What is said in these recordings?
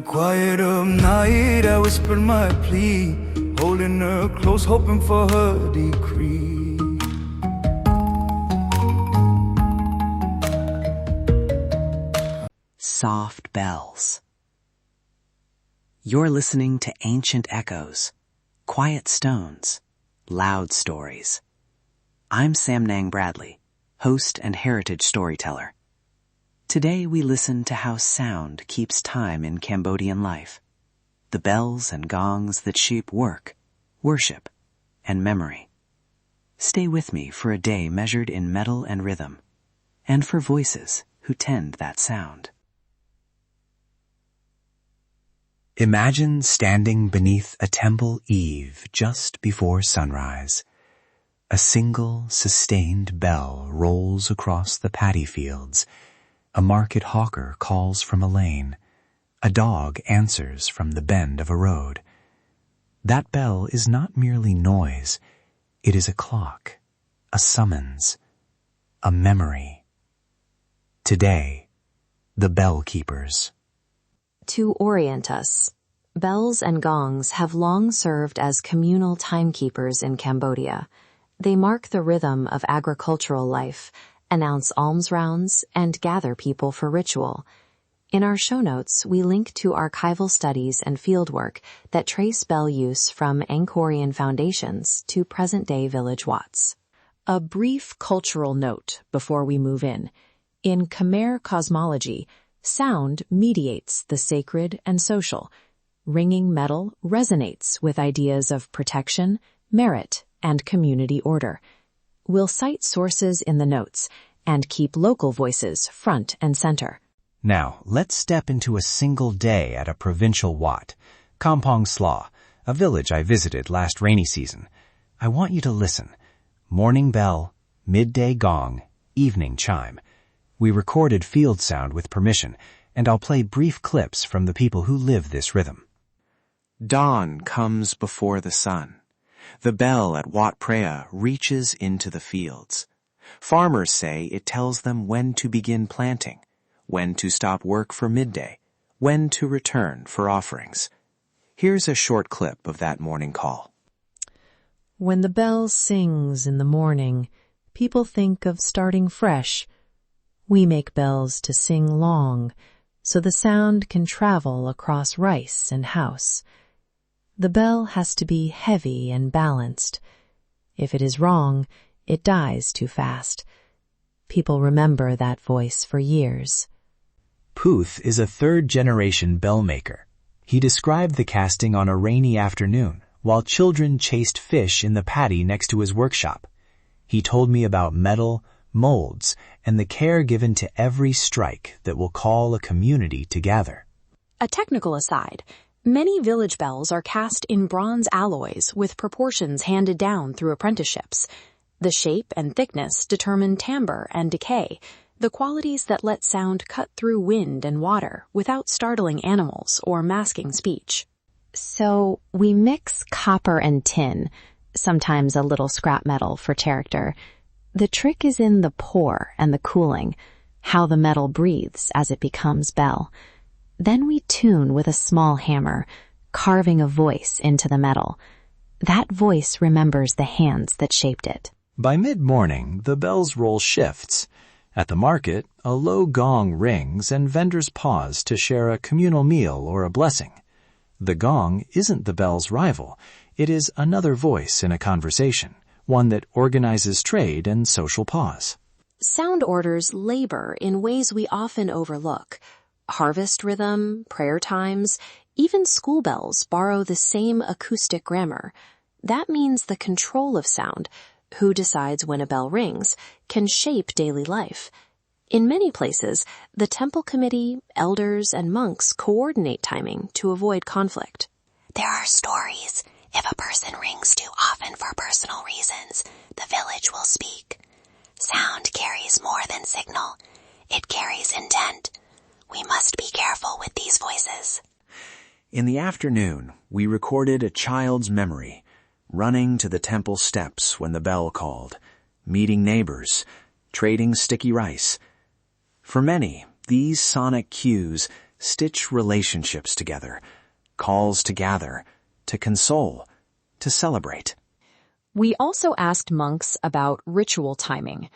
quiet of night, I whispered my plea, holding her close, hoping for her decree. Soft bells. You're listening to ancient echoes, quiet stones, loud stories. I'm Samnang Bradley, host and heritage storyteller. Today we listen to how sound keeps time in Cambodian life, the bells and gongs that shape work, worship, and memory. Stay with me for a day measured in metal and rhythm, and for voices who tend that sound. Imagine standing beneath a temple eave just before sunrise. A single, sustained bell rolls across the paddy fields. A market hawker calls from a lane. A dog answers from the bend of a road. That bell is not merely noise. It is a clock, a summons, a memory. Today, the Bellkeepers. To orient us, bells and gongs have long served as communal timekeepers in Cambodia. They mark the rhythm of agricultural life, announce alms rounds, and gather people for ritual. In our show notes, we link to archival studies and fieldwork that trace bell use from Angkorian foundations to present-day village wats. A brief cultural note before we move in. In Khmer cosmology, sound mediates the sacred and social. Ringing metal resonates with ideas of protection, merit, and community order. We'll cite sources in the notes and keep local voices front and center. Now, let's step into a single day at a provincial wat, Kampong Slaw, a village I visited last rainy season. I want you to listen. Morning bell, midday gong, evening chime. We recorded field sound with permission, and I'll play brief clips from the people who live this rhythm. Dawn comes before the sun. The bell at Wat Prea reaches into the fields. Farmers say it tells them when to begin planting, when to stop work for midday, when to return for offerings. Here's a short clip of that morning call. When the bell sings in the morning, people think of starting fresh. We make bells to sing long, so the sound can travel across rice and house. The bell has to be heavy and balanced. If it is wrong, it dies too fast. People remember that voice for years. Puth is a third-generation bell maker. He described the casting on a rainy afternoon while children chased fish in the paddy next to his workshop. He told me about metal, molds, and the care given to every strike that will call a community to gather. A technical aside, many village bells are cast in bronze alloys with proportions handed down through apprenticeships. The shape and thickness determine timbre and decay, the qualities that let sound cut through wind and water without startling animals or masking speech. So we mix copper and tin, sometimes a little scrap metal for character. The trick is in the pour and the cooling, how the metal breathes as it becomes bell. Then we tune with a small hammer, carving a voice into the metal. That voice remembers the hands that shaped it. By mid-morning, the bell's roll shifts. At the market, a low gong rings and vendors pause to share a communal meal or a blessing. The gong isn't the bell's rival. It is another voice in a conversation, one that organizes trade and social pause. Sound orders labor in ways we often overlook. Harvest rhythm, prayer times, even school bells borrow the same acoustic grammar. That means the control of sound, who decides when a bell rings, can shape daily life. In many places, the temple committee, elders, and monks coordinate timing to avoid conflict. There are stories. If a person rings too often for personal reasons, the village will speak. Sound carries more than signal. It carries intent. We must be careful with these voices. In the afternoon, we recorded a child's memory, running to the temple steps when the bell called, meeting neighbors, trading sticky rice. For many, these sonic cues stitch relationships together, calls to gather, to console, to celebrate. We also asked monks about ritual timing.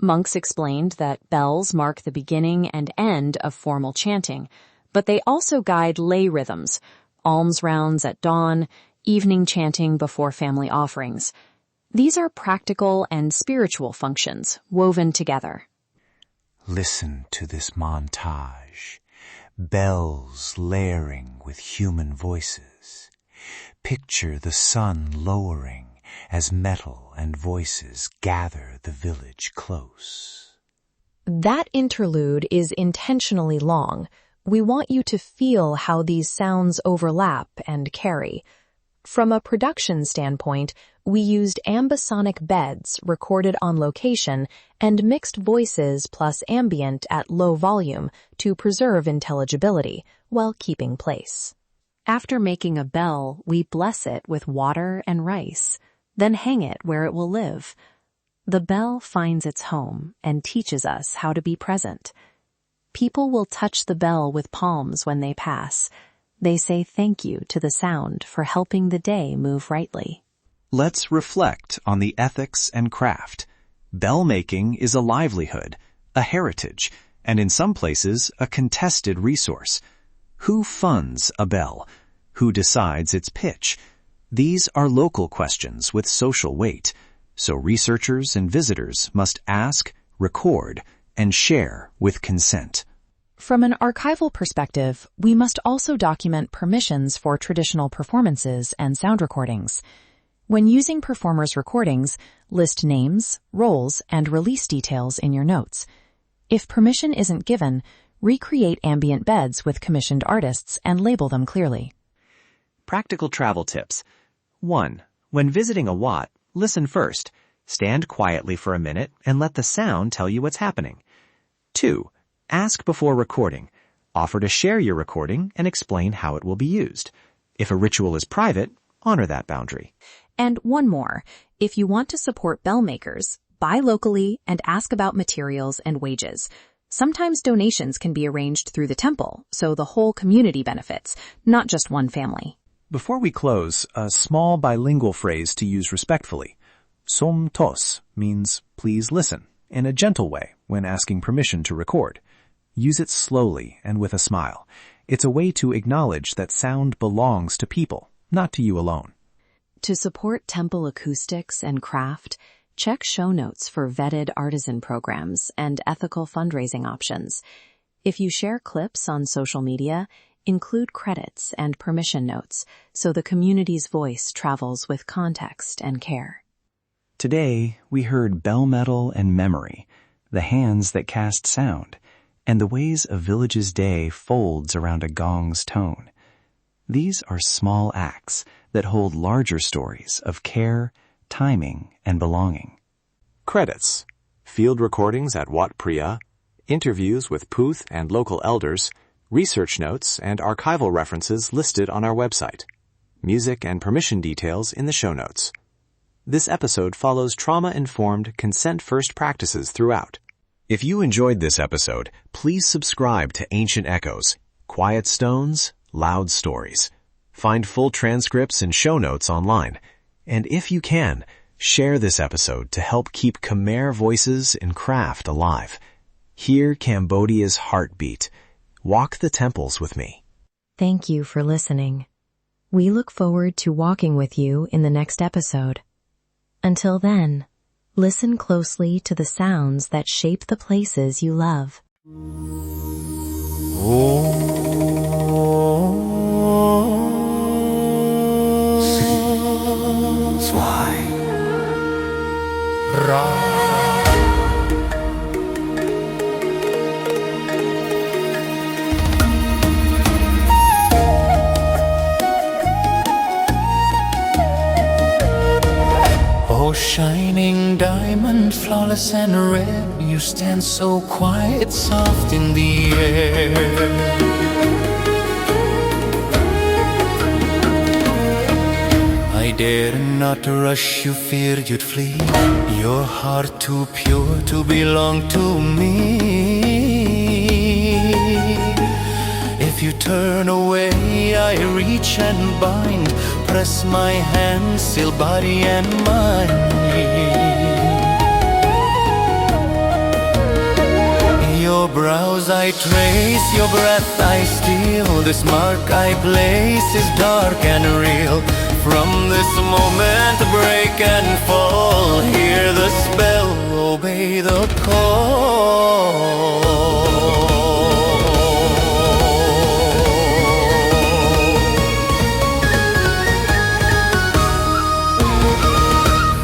Monks explained that bells mark the beginning and end of formal chanting, but they also guide lay rhythms, alms rounds at dawn, evening chanting before family offerings. These are practical and spiritual functions woven together. Listen to this montage. Bells layering with human voices. Picture the sun lowering as metal and voices gather the village close. That interlude is intentionally long. We want you to feel how these sounds overlap and carry. From a production standpoint, we used ambisonic beds recorded on location and mixed voices plus ambient at low volume to preserve intelligibility while keeping place. After making a bell, we bless it with water and rice, then hang it where it will live. The bell finds its home and teaches us how to be present. People will touch the bell with palms when they pass. They say thank you to the sound for helping the day move rightly. Let's reflect on the ethics and craft. Bell making is a livelihood, a heritage, and in some places a contested resource. Who funds a bell? Who decides its pitch? These are local questions with social weight, so researchers and visitors must ask, record, and share with consent. From an archival perspective, we must also document permissions for traditional performances and sound recordings. When using performers' recordings, list names, roles, and release details in your notes. If permission isn't given, recreate ambient beds with commissioned artists and label them clearly. Practical travel tips. 1. When visiting a wat, listen first. Stand quietly for a minute and let the sound tell you what's happening. 2. Ask before recording. Offer to share your recording and explain how it will be used. If a ritual is private, honor that boundary. And one more. If you want to support bell makers, buy locally and ask about materials and wages. Sometimes donations can be arranged through the temple, so the whole community benefits, not just one family. Before we close, a small bilingual phrase to use respectfully. Som tos means please listen, in a gentle way when asking permission to record. Use it slowly and with a smile. It's a way to acknowledge that sound belongs to people, not to you alone. To support temple acoustics and craft, check show notes for vetted artisan programs and ethical fundraising options. If you share clips on social media, include credits and permission notes so the community's voice travels with context and care. Today, we heard bell metal and memory, the hands that cast sound, and the ways a village's day folds around a gong's tone. These are small acts that hold larger stories of care, timing, and belonging. Credits: field recordings at Wat Priya, interviews with Puth and local elders, research notes and archival references listed on our website. Music and permission details in the show notes. This episode follows trauma-informed, consent-first practices throughout. If you enjoyed this episode, please subscribe to Ancient Echoes, Quiet Stones, Loud Stories. Find full transcripts and show notes online. And if you can, share this episode to help keep Khmer voices and craft alive. Hear Cambodia's heartbeat. Walk the temples with me. Thank you for listening. We look forward to walking with you in the next episode. Until then, listen closely to the sounds that shape the places you love. Oh, shining diamond, flawless and red, you stand so quiet, soft in the air. I dared not to rush you, feared you'd flee. Your heart too pure to belong to me. If you turn away, I reach and bind, press my hand, still body and mind. Your brows I trace, your breath I steal, this mark I place is dark and real. From this moment break and fall, hear the spell, obey the call.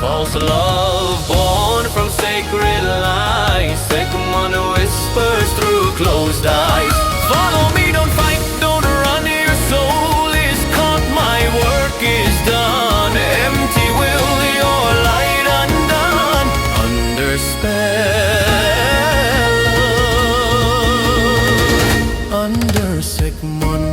False love born from sacred lies, second one whispers through closed eyes. Follow me, don't fight, don't run, your soul is caught, my work is done. Empty will, your light undone, under spell, under Sigmund.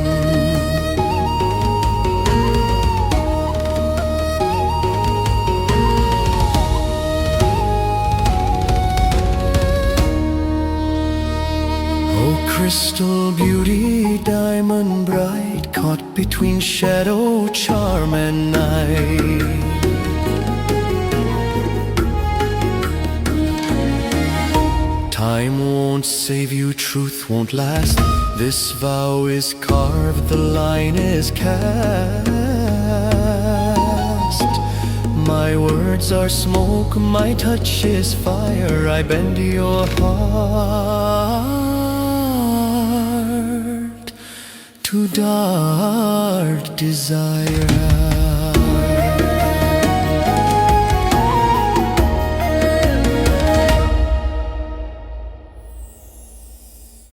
Crystal beauty, diamond bright, caught between shadow, charm and night. Time won't save you, truth won't last. This vow is carved, the line is cast. My words are smoke, my touch is fire, I bend your heart to dark desire.